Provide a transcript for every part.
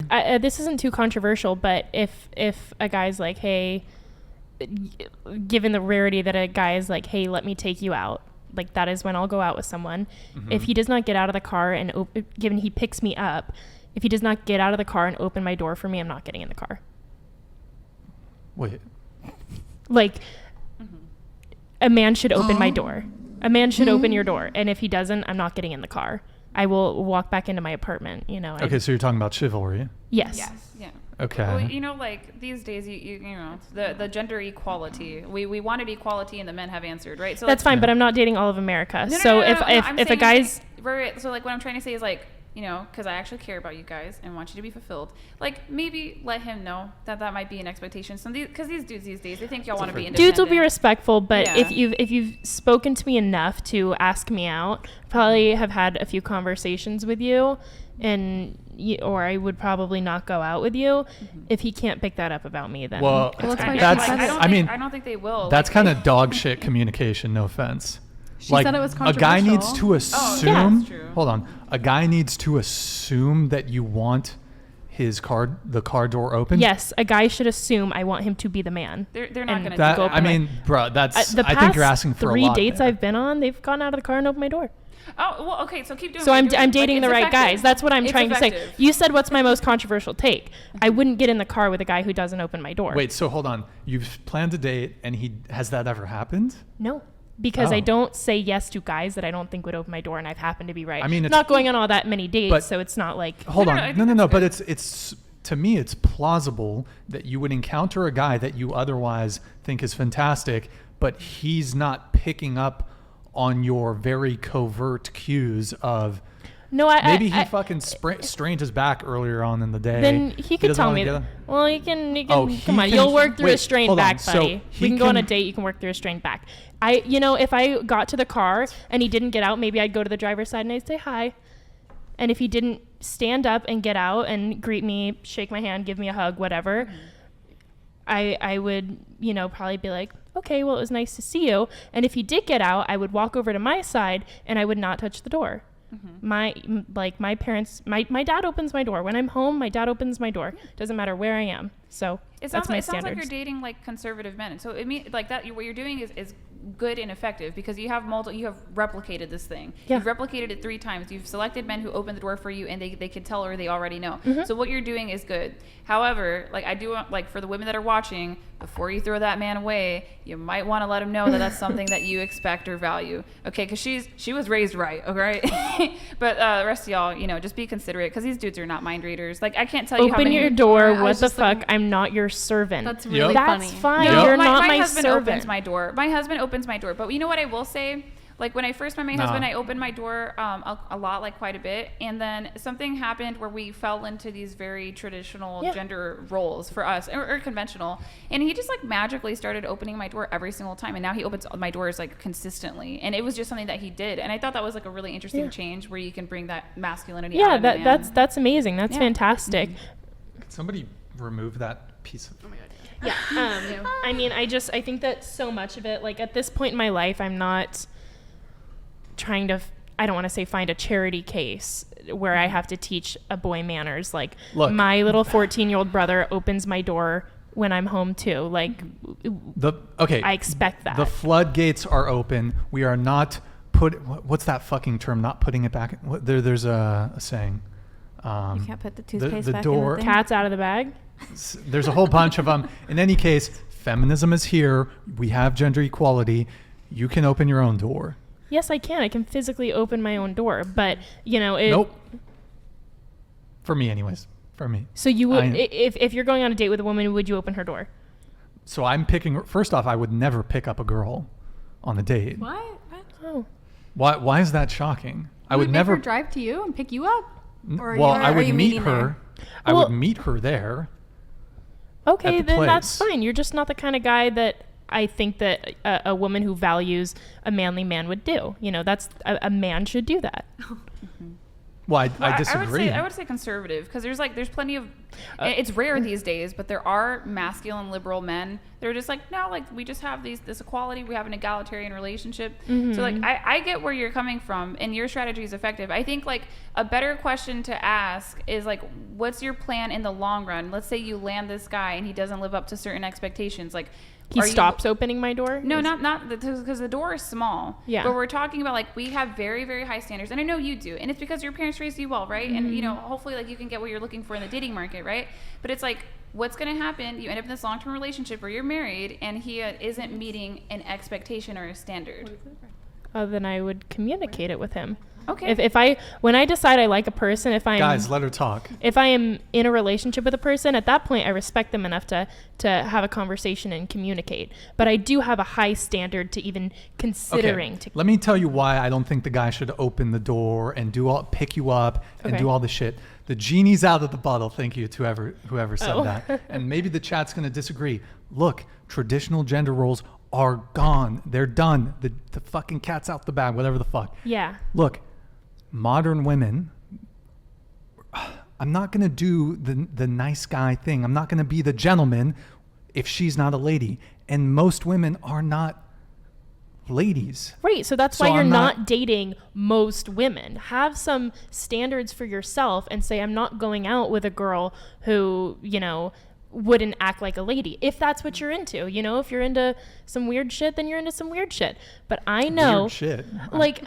this isn't too controversial, but if a guy's like, hey, given the rarity that a guy is like, hey, let me take you out, like that is when I'll go out with someone. If he does not get out of the car and given he picks me up, if he does not get out of the car and open my door for me, I'm not getting in the car. Wait. Like, a man should open my door. A man should open your door. And if he doesn't, I'm not getting in the car. I will walk back into my apartment, you know. Okay, so you're talking about chivalry. Yes. Yes. Yeah. Okay. Well, you know, like these days, you know, the gender equality. We wanted equality, and the men have answered, right? So that's fine, but I'm not dating all of America. So if a guy's right, so like what I'm trying to say is like, you know, because I actually care about you guys and want you to be fulfilled. Like maybe let him know that might be an expectation. Because these dudes these days, they think y'all want to be independent. Dudes will be respectful, but if you've spoken to me enough to ask me out, probably have had a few conversations with you, or I would probably not go out with you. If he can't pick that up about me, then well, I don't think they will. That's kind of dog shit communication. No offense. She said it was controversial. A guy needs to assume. that's true. Hold on. A guy needs to assume that you want the car door open. Yes, a guy should assume I want him to be the man. They're not going to go. I mean, bro, that's. I think you're asking for a lot. 3 dates I've been on, they've gone out of the car and opened my door. Oh, well, okay, so keep doing. So I'm dating the right guys. That's what I'm trying to say. You said what's my most controversial take. I wouldn't get in the car with a guy who doesn't open my door. Wait, so hold on. You've planned a date, and has that ever happened? No. Because I don't say yes to guys that I don't think would open my door, and I've happened to be right. I mean, it's not going on all that many dates, so it's not like. Hold on, no. But it's to me, it's plausible that you would encounter a guy that you otherwise think is fantastic, but he's not picking up on your very covert cues of. No, maybe he fucking strained his back earlier on in the day. Then he could tell me. Well, he can. Come on, you'll work through a strained back, buddy. So we can go on a date. You can work through a strained back. If I got to the car and he didn't get out, maybe I'd go to the driver's side and I'd say hi. And if he didn't stand up and get out and greet me, shake my hand, give me a hug, whatever, I would, probably be like, okay, well, it was nice to see you. And if he did get out, I would walk over to my side and I would not touch the door. My parents, my dad opens my door when I'm home. My dad opens my door. Doesn't matter where I am. So that's my standards. It sounds like you're dating like conservative men. So it means like that. What you're doing is good and effective because you have replicated this thing. Yeah. You've replicated it 3 times. You've selected men who open the door for you and they can tell or they already know. So what you're doing is good. However, like I do want, like for the women that are watching, before you throw that man away, you might want to let him know that that's something that you expect or value. Okay, because she was raised right. Okay, but the rest of y'all, just be considerate because these dudes are not mind readers. Like I can't tell you how many. Open your door. What the fuck? I'm not your servant. That's really funny. That's fine. No, you're not my husband servant. Opens my door. My husband opens my door. But you know what I will say? Like when I first met my husband, I opened my door a lot, like quite a bit. And then something happened where we fell into these very traditional gender roles for us or conventional. And he just like magically started opening my door every single time. And now he opens my doors like consistently. And it was just something that he did. And I thought that was like a really interesting change where you can bring that masculinity out of a man. That's amazing. That's fantastic. Can somebody remove that piece of... Oh my God. Yeah. I mean, I think that so much of it, like at this point in my life, I'm not trying to, I don't want to say find a charity case where I have to teach a boy manners. Like my little 14-year-old brother opens my door when I'm home too. Like I expect that. The floodgates are open. We are not what's that fucking term? Not putting it back. There's a saying. You can't put the toothpaste the back door, in the thing? Cat's out of the bag. There's a whole bunch of them. In any case, feminism is here. We have gender equality. You can open your own door. Yes, I can. I can physically open my own door, but Nope. For me, anyways. For me. So you would, if you're going on a date with a woman, would you open her door? So I'm picking. First off, I would never pick up a girl on a date. What? Oh. Why is that shocking? I would never make her drive to you and pick you up. I would meet her. I would meet her there. Okay, then that's fine. You're just not the kind of guy that I think that a woman who values a manly man would do. That's a man should do that. Well, I disagree. I would say conservative, because there's plenty of. It's rare these days, but there are masculine liberal men. They're just like, no, like we just have this equality. We have an egalitarian relationship. Mm-hmm. So like I get where you're coming from, and your strategy is effective. I think like a better question to ask is like, what's your plan in the long run? Let's say you land this guy and he doesn't live up to certain expectations. Like, he stops opening my door? No, not because the door is small. Yeah. But we're talking about like, we have very, very high standards, and I know you do, and it's because your parents raised you well, right? Mm-hmm. And you know, hopefully like you can get what you're looking for in the dating market, right? But it's like, what's going to happen? You end up in this long-term relationship where you're married and he isn't meeting an expectation or a standard. Then I would communicate it with him. Okay. When I decide I like a person, guys, let her talk. If I am in a relationship with a person, at that point I respect them enough to have a conversation and communicate. But I do have a high standard to even considering. Okay. Let me tell you why I don't think the guy should open the door and pick you up and do all the shit. The genie's out of the bottle. Thank you to whoever said that. And maybe the chat's going to disagree. Look, traditional gender roles are gone. They're done. The fucking cat's out the bag, whatever the fuck. Yeah. Look, modern women, I'm not going to do the nice guy thing. I'm not going to be the gentleman if she's not a lady. And most women are not ladies. Right. So that's why you're not dating most women. Have some standards for yourself and say, I'm not going out with a girl who, you know, wouldn't act like a lady. If that's what you're into, you know, if you're into some weird shit, then you're into some weird shit. But I know, weird shit. Like,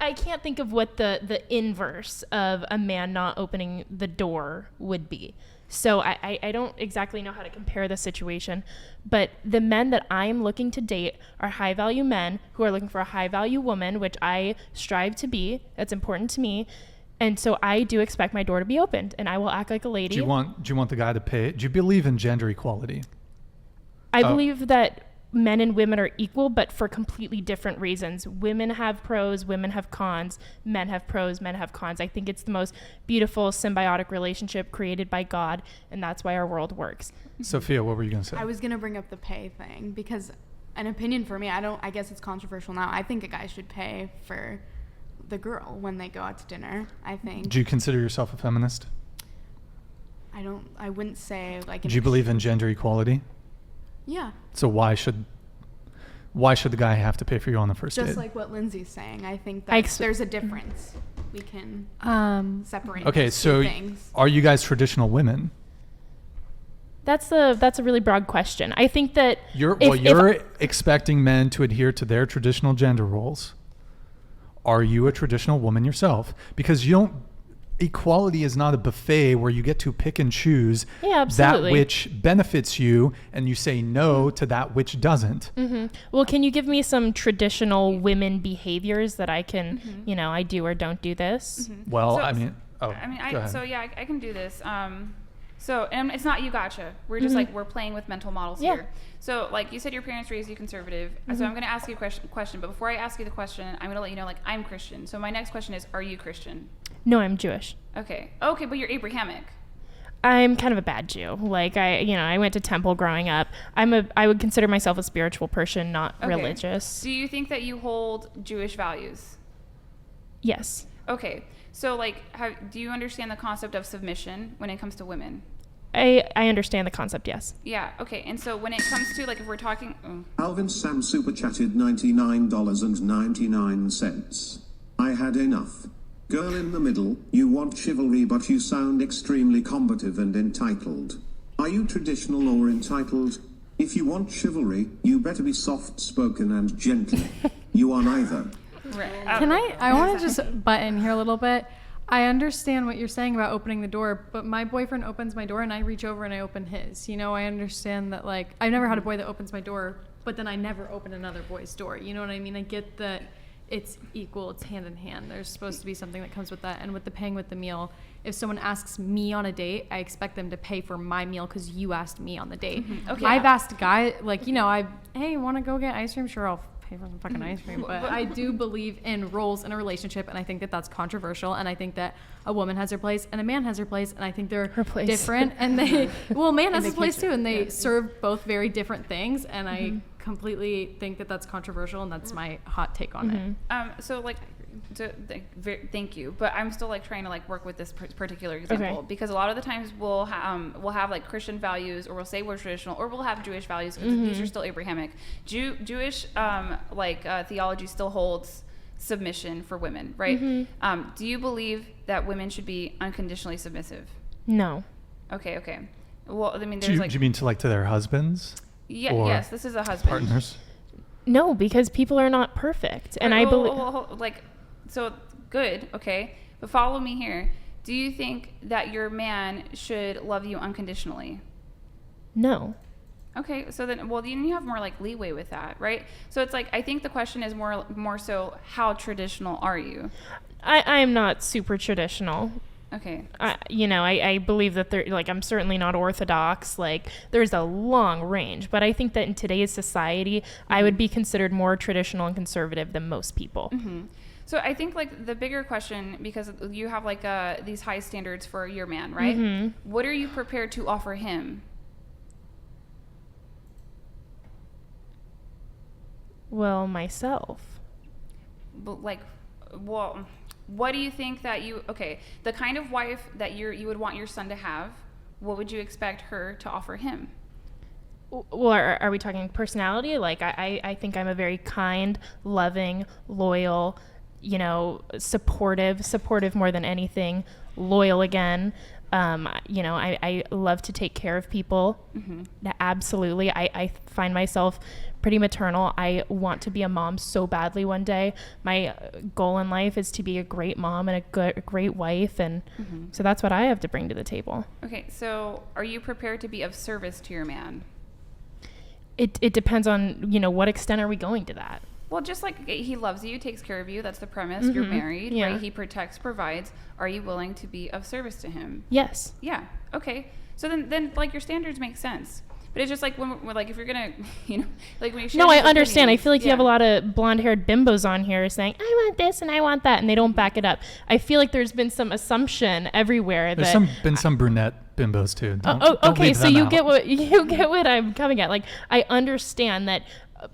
I can't think of what the inverse of a man not opening the door would be. So I don't exactly know how to compare the situation, but the men that I'm looking to date are high value men who are looking for a high value woman, which I strive to be. That's important to me. And so I do expect my door to be opened, and I will act like a lady. Do you want the guy to pay? Do you believe in gender equality? I believe that men and women are equal, but for completely different reasons. Women have pros, women have cons, men have pros, men have cons. I think it's the most beautiful symbiotic relationship created by God, and that's why our world works. Sophia, what were you going to say? I was going to bring up the pay thing, because an opinion for me, I guess it's controversial now. I think a guy should pay for the girl when they go out to dinner, I think. Do you consider yourself a feminist? I wouldn't say like... Do you believe in gender equality? Yeah. So why should the guy have to pay for you on the first date? Just like what Lindsay's saying, I think that there's a difference. We can separate things. Are you guys traditional women? That's a really broad question. I think that you're expecting men to adhere to their traditional gender roles. Are you a traditional woman yourself? Because equality is not a buffet where you get to pick and choose that which benefits you, and you say no to that which doesn't. Mm-hmm. Well, can you give me some traditional women behaviors that I can, I do or don't do this? Mm-hmm. Well, go ahead. So yeah, I can do this. So, and it's not you gotcha. We're just like, we're playing with mental models here. So like you said, your parents raised you conservative. So I'm going to ask you a question, but before I ask you the question, I'm going to let you know, like, I'm Christian. So my next question is, are you Christian? No, I'm Jewish. Okay, but you're Abrahamic. I'm kind of a bad Jew. Like I went to temple growing up. I would consider myself a spiritual person, not religious. Do you think that you hold Jewish values? Yes. Okay. So like, do you understand the concept of submission when it comes to women? I understand the concept, yes. Yeah, okay. And so when it comes to, like, if we're talking... Alvin Sam super chatted $99.99. I had enough. Girl in the middle, you want chivalry but you sound extremely combative and entitled. Are you traditional or entitled? If you want chivalry, you better be soft-spoken and gentle. You are neither. Right. I want to just butt in here a little bit. I understand what you're saying about opening the door, but my boyfriend opens my door and I reach over and I open his. I understand that, like, I've never had a boy that opens my door, but then I never open another boy's door. You know what I mean? I get that it's equal, it's hand in hand. There's supposed to be something that comes with that. And with the paying with the meal, if someone asks me on a date, I expect them to pay for my meal because you asked me on the date. Mm-hmm. Okay. I've asked a guy, like, hey, want to go get ice cream? Sure, I'll pay for some fucking ice cream. But I do believe in roles in a relationship, and I think that that's controversial, and I think that a woman has her place and a man has her place, and I think they're different, and man has his place too, and they serve both very different things, and I completely think that that's controversial, and that's my hot take on it. So like, Thank you, but I'm still like trying to like work with this particular example because a lot of the times we'll have like Christian values, or we'll say we're traditional, or we'll have Jewish values because these are still Abrahamic. Jewish theology still holds submission for women, right? Do you believe that women should be unconditionally submissive? No. Okay. Well, I mean, do you mean to their husbands? Yeah. Yes, this is a husband. Partners. No, because people are not perfect, and I believe. So good, okay, but follow me here. Do you think that your man should love you unconditionally? No. Okay, so then you have more like leeway with that, right? So it's like, I think the question is more so, how traditional are you? I'm not super traditional. Okay. I believe that I'm certainly not orthodox. Like, there's a long range, but I think that in today's society, I would be considered more traditional and conservative than most people. So I think like the bigger question, because you have like these high standards for your man, right? What are you prepared to offer him? Well, myself. But what do you think that the kind of wife that you would want your son to have, what would you expect her to offer him? Well, are we talking personality? Like, I think I'm a very kind, loving, loyal, supportive more than anything, loyal again. I love to take care of people. Absolutely. I find myself pretty maternal. I want to be a mom so badly one day. My goal in life is to be a great mom and a great wife. And so that's what I have to bring to the table. Okay. So are you prepared to be of service to your man? It depends on, what extent are we going to that? Well, just like he loves you, takes care of you. That's the premise. You're married, right? He protects, provides. Are you willing to be of service to him? Yes. Yeah. Okay. So then like your standards make sense. But it's just like when if you're gonna, like when you. No, I understand. I feel like you have a lot of blonde-haired bimbos on here saying, "I want this and I want that," and they don't back it up. I feel like there's been some assumption everywhere. There's been some brunette bimbos too. Okay. So you get what I'm coming at. Like, I understand that.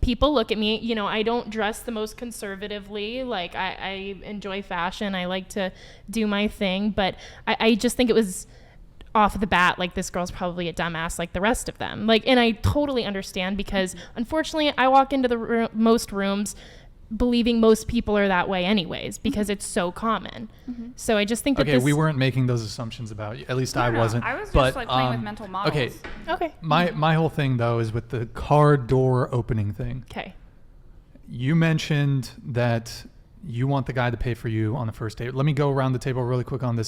People look at me, I don't dress the most conservatively. Like, I enjoy fashion. I like to do my thing. But I just think it was off the bat, like, this girl's probably a dumbass like the rest of them. Like, and I totally understand because, unfortunately, I walk into most rooms believing most people are that way anyways because it's so common. So I just think that we weren't making those assumptions about you. At least I wasn't. I was just playing with mental models. Okay. My whole thing though is with the car door opening thing. Okay. You mentioned that you want the guy to pay for you on the first date. Let me go around the table really quick on this.